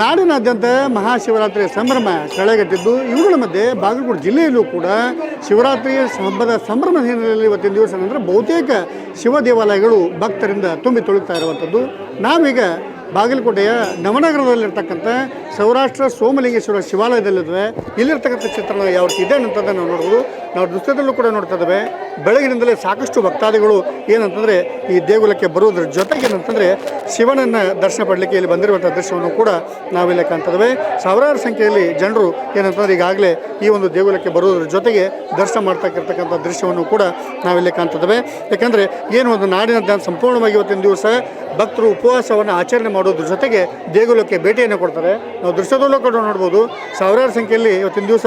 ನಾಡಿನಾದ್ಯಂತ ಮಹಾಶಿವರಾತ್ರಿಯ ಸಂಭ್ರಮ ಕಳೆಗಟ್ಟಿದ್ದು, ಇವುಗಳ ಮಧ್ಯೆ ಬಾಗಲಕೋಟೆ ಜಿಲ್ಲೆಯಲ್ಲೂ ಕೂಡ ಶಿವರಾತ್ರಿ ಹಬ್ಬದ ಸಂಭ್ರಮದ ಹಿನ್ನೆಲೆಯಲ್ಲಿ ಇವತ್ತಿನ ದಿವಸ ಅಂದರೆ ಬಹುತೇಕ ಶಿವ ದೇವಾಲಯಗಳು ಭಕ್ತರಿಂದ ತುಂಬಿ ತುಳುಕ್ತಾ ಇರುವಂಥದ್ದು. ನಾವೀಗ ಬಾಗಲಕೋಟೆಯ ನವನಗರದಲ್ಲಿರ್ತಕ್ಕಂಥ ಸೌರಾಷ್ಟ್ರ ಸೋಮಲಿಂಗೇಶ್ವರ ಶಿವಾಲಯದಲ್ಲಿದ್ದರೆ ಇಲ್ಲಿರ್ತಕ್ಕಂಥ ಚಿತ್ರಣ ಯಾವ ರೀತಿ ಇದೆ ಅನ್ನೋಂಥದ್ದು ನಾವು ನೋಡ್ಬೋದು. ನಾವು ದೃಶ್ಯದಲ್ಲೂ ಕೂಡ ನೋಡ್ತಾ ಇದ್ದೇವೆ. ಬೆಳಗಿನಿಂದಲೇ ಸಾಕಷ್ಟು ಭಕ್ತಾದಿಗಳು ಏನಂತಂದರೆ ಈ ದೇಗುಲಕ್ಕೆ ಬರುವುದರ ಜೊತೆಗೆ ಏನಂತಂದರೆ ಶಿವನನ್ನು ದರ್ಶನ ಪಡಲಿಕ್ಕೆ ಇಲ್ಲಿ ಬಂದಿರುವಂಥ ದೃಶ್ಯವನ್ನು ಕೂಡ ನಾವಿಲ್ಲಿ ಕಾಣ್ತಿದ್ದೇವೆ. ಸಾವಿರಾರು ಸಂಖ್ಯೆಯಲ್ಲಿ ಜನರು ಏನಂತಂದರೆ ಈಗಾಗಲೇ ಈ ಒಂದು ದೇಗುಲಕ್ಕೆ ಬರುವುದರ ಜೊತೆಗೆ ದರ್ಶನ ಮಾಡ್ತಕ್ಕಿರ್ತಕ್ಕಂಥ ದೃಶ್ಯವನ್ನು ಕೂಡ ನಾವಿಲ್ಲಿ ಕಾಣ್ತಿದ್ದೇವೆ. ಯಾಕಂದರೆ ಏನು ಒಂದು ನಾಡಿನಾದ್ಯಂತ ಸಂಪೂರ್ಣವಾಗಿ ಇವತ್ತಿನ ದಿವಸ ಭಕ್ತರು ಉಪವಾಸವನ್ನು ಆಚರಣೆ ಮಾಡೋದ್ರ ಜೊತೆಗೆ ದೇಗುಲಕ್ಕೆ ಭೇಟಿಯನ್ನು ಕೊಡ್ತಾರೆ. ನಾವು ದೃಶ್ಯದಲ್ಲೂ ಕೂಡ ನೋಡ್ಬೋದು. ಸಾವಿರಾರು ಸಂಖ್ಯೆಯಲ್ಲಿ ಇವತ್ತಿನ ದಿವಸ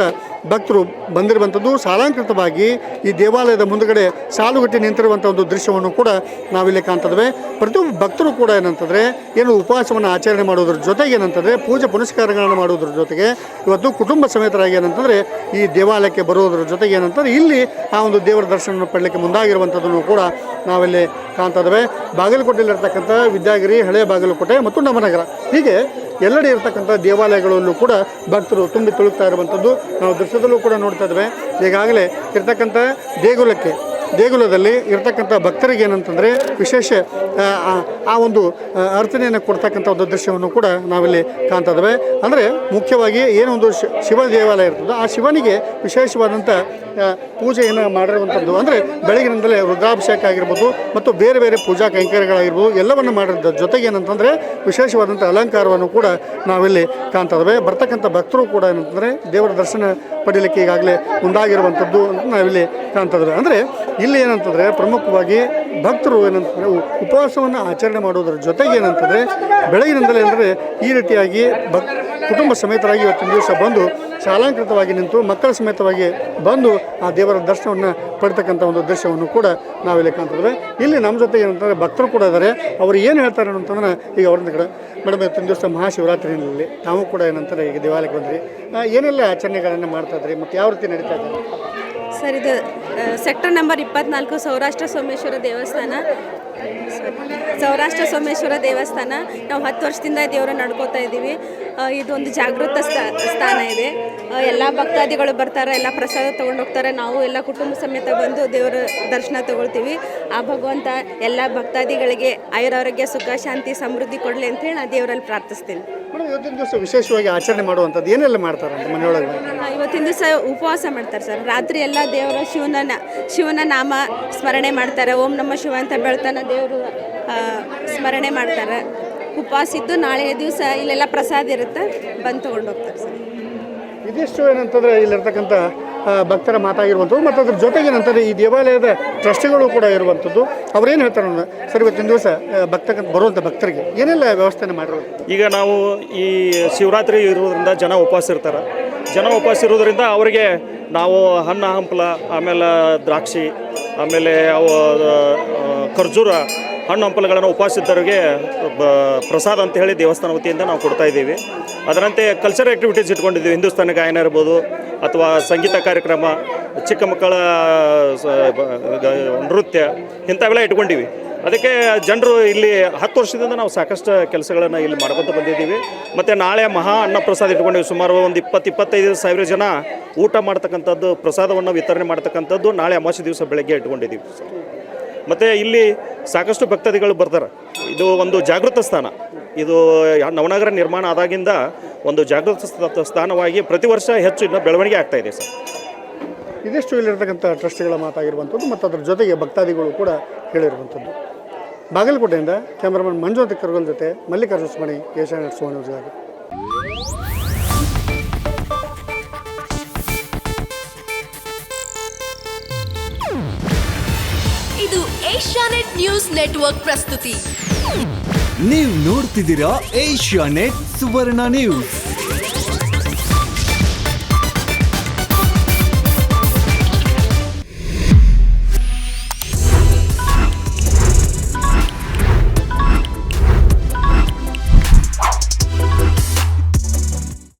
ಭಕ್ತರು ಬಂದಿರುವಂಥದ್ದು. ಸಾಲಾಂಕೃತವಾಗಿ ಈ ದೇವಾಲಯದ ಮುಂದುಗಡೆ ಸಾಲುಗಟ್ಟಿ ನಿಂತಿರುವಂಥ ಒಂದು ದೃಶ್ಯವನ್ನು ಕೂಡ ನಾವಿಲ್ಲಿ ಕಾಣ್ತಿದ್ದೇವೆ. ಪ್ರತಿಯೊಬ್ಬ ಭಕ್ತರು ಕೂಡ ಏನಂತಂದರೆ ಏನು ಉಪವಾಸವನ್ನು ಆಚರಣೆ ಮಾಡೋದ್ರ ಜೊತೆಗೆ ಏನಂತಂದರೆ ಪೂಜೆ ಪುನಸ್ಕಾರಗಳನ್ನು ಮಾಡೋದ್ರ ಜೊತೆಗೆ ಇವತ್ತು ಕುಟುಂಬ ಸಮೇತರಾಗಿ ಏನಂತಂದರೆ ಈ ದೇವಾಲಯಕ್ಕೆ ಬರೋದ್ರ ಜೊತೆಗೆ ಏನಂತಂದರೆ ಇಲ್ಲಿ ಆ ಒಂದು ದೇವರ ದರ್ಶನವನ್ನು ಪಡಲಿಕ್ಕೆ ಮುಂದಾಗಿರುವಂಥದ್ದನ್ನು ಕೂಡ ನಾವಿಲ್ಲಿ ಕಾಣ್ತಿದ್ದೇವೆ. ಬಾಗಲಕೋಟೆಯಲ್ಲಿರ್ತಕ್ಕಂಥ ವಿದ್ಯಾಗಿರಿ, ಹಳೆಯ ಬಾಗಲಕೋಟೆ ಮತ್ತು ನವನಗರ ಹೀಗೆ ಎಲ್ಲೆಡೆ ಇರತಕ್ಕಂಥ ದೇವಾಲಯಗಳಲ್ಲೂ ಕೂಡ ಭಕ್ತರು ತುಂಬಿ ತುಳುಕ್ತಾ ಇರುವಂಥದ್ದು ನಾವು ದೃಶ್ಯದಲ್ಲೂ ಕೂಡ ನೋಡ್ತಾ ಇದ್ದೇವೆ. ಈಗಾಗಲೇ ಇರ್ತಕ್ಕಂಥ ದೇಗುಲದಲ್ಲಿ ಇರ್ತಕ್ಕಂಥ ಭಕ್ತರಿಗೆ ಏನಂತಂದರೆ ವಿಶೇಷ ಆ ಒಂದು ಅರ್ಚನೆಯನ್ನು ಕೊಡ್ತಕ್ಕಂಥ ಒಂದು ದೃಶ್ಯವನ್ನು ಕೂಡ ನಾವಿಲ್ಲಿ ಕಾಣ್ತಾ ಇದ್ದೇವೆ. ಅಂದರೆ ಮುಖ್ಯವಾಗಿ ಏನೊಂದು ಶಿವ ದೇವಾಲಯ ಇರ್ತದೋ ಆ ಶಿವನಿಗೆ ವಿಶೇಷವಾದಂಥ ಪೂಜೆಯನ್ನು ಮಾಡಿರುವಂಥದ್ದು. ಅಂದರೆ ಬೆಳಗಿನಿಂದಲೇ ರುದ್ರಾಭಿಷೇಕ ಆಗಿರ್ಬೋದು ಮತ್ತು ಬೇರೆ ಬೇರೆ ಪೂಜಾ ಕೈಂಕರ್ಯಗಳಾಗಿರ್ಬೋದು ಎಲ್ಲವನ್ನು ಮಾಡಿದ ಜೊತೆಗೆ ಏನಂತಂದರೆ ವಿಶೇಷವಾದಂಥ ಅಲಂಕಾರವನ್ನು ಕೂಡ ನಾವಿಲ್ಲಿ ಕಾಣ್ತಾ ಇದ್ದೇವೆ. ಬರ್ತಕ್ಕಂಥ ಭಕ್ತರು ಕೂಡ ಏನಂತಂದರೆ ದೇವರ ದರ್ಶನ ಪಡೀಲಿಕ್ಕೆ ಈಗಾಗಲೇ ಮುಂದಾಗಿರುವಂಥದ್ದು ಅಂತ ನಾವಿಲ್ಲಿ ಕಾಣ್ತಾ ಇದ್ದೇವೆ. ಅಂದರೆ ಇಲ್ಲಿ ಏನಂತಂದರೆ ಪ್ರಮುಖವಾಗಿ ಭಕ್ತರು ಏನಂತಂದರೆ ಉಪವಾಸವನ್ನು ಆಚರಣೆ ಮಾಡೋದ್ರ ಜೊತೆಗೆ ಏನಂತಂದರೆ ಬೆಳಗಿನಿಂದಲೇ ಅಂದರೆ ಈ ರೀತಿಯಾಗಿ ಕುಟುಂಬ ಸಮೇತರಾಗಿ ಇವತ್ತಿನ ದಿವಸ ಬಂದು ಶಾಲಾಂಕೃತವಾಗಿ ನಿಂತು ಮಕ್ಕಳ ಸಮೇತವಾಗಿ ಬಂದು ಆ ದೇವರ ದರ್ಶನವನ್ನು ಪಡ್ತಕ್ಕಂಥ ಒಂದು ದೃಶ್ಯವನ್ನು ಕೂಡ ನಾವಿಲ್ಲಿ ಕಾಣ್ತಿದ್ದೇವೆ. ಇಲ್ಲಿ ನಮ್ಮ ಜೊತೆ ಏನಂತಂದರೆ ಭಕ್ತರು ಕೂಡ ಇದ್ದಾರೆ. ಅವರು ಏನು ಹೇಳ್ತಾರೆ ಅಂತಂದ್ರೆ ಈಗ ಅವ್ರನ್ನ ಕಡೆ ಮೇಡಮ್ ಇವತ್ತಿನ ದಿವಸ ಮಹಾಶಿವರಾತ್ರಿಯಲ್ಲಿ ನಾವು ಕೂಡ ಏನಂತಾರೆ ಈಗ ದೇವಾಲಯಕ್ಕೆ ಬಂದ್ರಿ, ಏನೆಲ್ಲ ಆಚರಣೆಗಳನ್ನು ಮಾಡ್ತಾ ಇದ್ರಿ ಮತ್ತು ಯಾವ ರೀತಿ ನಡೀತಾ ಇದೆ ಸರ್? ಇದು ಸೆಕ್ಟರ್ ನಂಬರ್ 24 ಸೌರಾಷ್ಟ್ರ ಸೋಮೇಶ್ವರ ದೇವಸ್ಥಾನ. ನಾವು 10 ವರ್ಷದಿಂದ ದೇವರ ನಡ್ಕೋತಾ ಇದ್ದೀವಿ. ಇದೊಂದು ಜಾಗೃತ ಸ್ಥಾನ ಇದೆ. ಎಲ್ಲ ಭಕ್ತಾದಿಗಳು ಬರ್ತಾರೆ, ಎಲ್ಲ ಪ್ರಸಾದ ತೊಗೊಂಡು ಹೋಗ್ತಾರೆ. ನಾವು ಎಲ್ಲ ಕುಟುಂಬ ಸಮೇತ ಬಂದು ದೇವರ ದರ್ಶನ ತಗೊಳ್ತೀವಿ. ಆ ಭಗವಂತ ಎಲ್ಲ ಭಕ್ತಾದಿಗಳಿಗೆ ಆಯುರಾರೋಗ್ಯ, ಸುಖ, ಶಾಂತಿ, ಸಮೃದ್ಧಿ ಕೊಡಲಿ ಅಂತೇಳಿ ನಾನು ದೇವರಲ್ಲಿ ಪ್ರಾರ್ಥಿಸ್ತೀನಿ. ಮೇಡಮ್ ಇವತ್ತಿನ ದಿವಸ ವಿಶೇಷವಾಗಿ ಆಚರಣೆ ಮಾಡುವಂಥದ್ದು ಏನೆಲ್ಲ ಮಾಡ್ತಾರೆ ಅಂತ ಮನೆಯೊಳಗೆ? ಇವತ್ತಿನ ದಿವಸ ಉಪವಾಸ ಮಾಡ್ತಾರೆ ಸರ್. ರಾತ್ರಿ ಎಲ್ಲ ದೇವರ ಶಿವನ ನಾಮ ಸ್ಮರಣೆ ಮಾಡ್ತಾರೆ. ಓಂ ನಮಃ ಶಿವ ಅಂತ ಬೆಳ್ತಾನೆ ದೇವರು ಸ್ಮರಣೆ ಮಾಡ್ತಾರೆ. ಉಪವಾಸ ಇದ್ದು ನಾಳೆ ದಿವಸ ಇಲ್ಲೆಲ್ಲ ಪ್ರಸಾದ ಇರುತ್ತೆ, ಬಂದು ತೊಗೊಂಡು ಹೋಗ್ತಾರೆ ಸರ್. ಇದಿಷ್ಟು ಏನಂತಂದರೆ ಇಲ್ಲಿರ್ತಕ್ಕಂಥ ಭಕ್ತರ ಮಾತಾಗಿರುವಂಥದ್ದು ಮತ್ತು ಅದ್ರ ಜೊತೆಗೆ ಏನಂತಾರೆ ಈ ದೇವಾಲಯದ ಟ್ರಸ್ಟಿಗಳು ಕೂಡ ಇರುವಂಥದ್ದು. ಅವ್ರೇನು ಹೇಳ್ತಾರೆ ಅಂದ್ರೆ ಸರ್ ಇವತ್ತಿನ ದಿವಸ ಬರುವಂಥ ಭಕ್ತರಿಗೆ ಏನೆಲ್ಲ ವ್ಯವಸ್ಥೆನ ಮಾಡಿರೋದು? ಈಗ ನಾವು ಈ ಶಿವರಾತ್ರಿ ಇರೋದ್ರಿಂದ ಜನ ಉಪವಾಸ ಇರೋದ್ರಿಂದ ಅವರಿಗೆ ನಾವು ಹಣ್ಣು ಹಂಪಲ, ಆಮೇಲೆ ದ್ರಾಕ್ಷಿ, ಆಮೇಲೆ ಅವು ಖರ್ಜೂರ ಹಣ್ಣು ಹಂಪಲುಗಳನ್ನು ಉಪವಾಸಿದ್ದವರಿಗೆ ಪ್ರಸಾದ ಅಂತ ಹೇಳಿ ದೇವಸ್ಥಾನ ವತಿಯಿಂದ ನಾವು ಕೊಡ್ತಾ ಇದ್ದೀವಿ. ಅದರಂತೆ ಕಲ್ಚರಲ್ ಆ್ಯಕ್ಟಿವಿಟೀಸ್ ಇಟ್ಕೊಂಡಿದ್ದೀವಿ. ಹಿಂದೂಸ್ತಾನಿ ಗಾಯನ ಇರ್ಬೋದು ಅಥವಾ ಸಂಗೀತ ಕಾರ್ಯಕ್ರಮ, ಚಿಕ್ಕ ಮಕ್ಕಳ ನೃತ್ಯ, ಇಂಥವೆಲ್ಲ ಇಟ್ಕೊಂಡಿವಿ. ಅದಕ್ಕೆ ಜನರು ಇಲ್ಲಿ 10 ವರ್ಷದಿಂದ ನಾವು ಸಾಕಷ್ಟು ಕೆಲಸಗಳನ್ನು ಇಲ್ಲಿ ಮಾಡ್ಕೊತ ಬಂದಿದ್ದೀವಿ. ಮತ್ತು ನಾಳೆ ಮಹಾ ಅನ್ನ ಪ್ರಸಾದ ಇಟ್ಕೊಂಡಿವಿ. ಸುಮಾರು ಒಂದು 20-25 ಸಾವಿರ ಜನ ಊಟ ಮಾಡ್ತಕ್ಕಂಥದ್ದು, ಪ್ರಸಾದವನ್ನು ವಿತರಣೆ ಮಾಡ್ತಕ್ಕಂಥದ್ದು ನಾಳೆ ಅಮಾವಾಸ್ಯೆ ದಿವಸ ಬೆಳಗ್ಗೆ ಇಟ್ಕೊಂಡಿದ್ದೀವಿ. ಮತ್ತು ಇಲ್ಲಿ ಸಾಕಷ್ಟು ಭಕ್ತಾದಿಗಳು ಬರ್ತಾರೆ. ಇದು ಒಂದು ಜಾಗೃತ ಸ್ಥಾನ. ಇದು ನವನಗರ ನಿರ್ಮಾಣ ಆದಾಗಿಂದ ಒಂದು ಜಾಗೃತ ಸ್ಥಾನವಾಗಿ ಪ್ರತಿ ವರ್ಷ ಹೆಚ್ಚು ಇನ್ನೂ ಬೆಳವಣಿಗೆ ಆಗ್ತಾಯಿದೆ ಸರ್. ಇದಿಷ್ಟು ಇಲ್ಲಿರ್ತಕ್ಕಂಥ ಟ್ರಸ್ಟಿಗಳ ಮಾತಾಗಿರುವಂಥದ್ದು ಮತ್ತು ಅದರ ಜೊತೆಗೆ ಭಕ್ತಾದಿಗಳು ಕೂಡ ಹೇಳಿರುವಂಥದ್ದು. ಬಾಗಲಕೋಟೆಯಿಂದ ಕ್ಯಾಮ್ರಾಮನ್ ಮಂಜುನಾಥ್ ಕರ್ಗೋಲ್ ಜೊತೆ ಮಲ್ಲಿಕಾರ್ಜುನ ಸುಮಣಿ, ಏಷ್ಯಾನೆಟ್ ಸುವರ್ಣ ನ್ಯೂಸ್. ಇದು ಏಷ್ಯಾನೆಟ್ ನ್ಯೂಸ್ ನೆಟ್ವರ್ಕ್ ಪ್ರಸ್ತುತಿ. ನೀವು ನೋಡ್ತಿದ್ದೀರಾ ಏಷ್ಯಾನೆಟ್ ಸುವರ್ಣ ನ್ಯೂಸ್.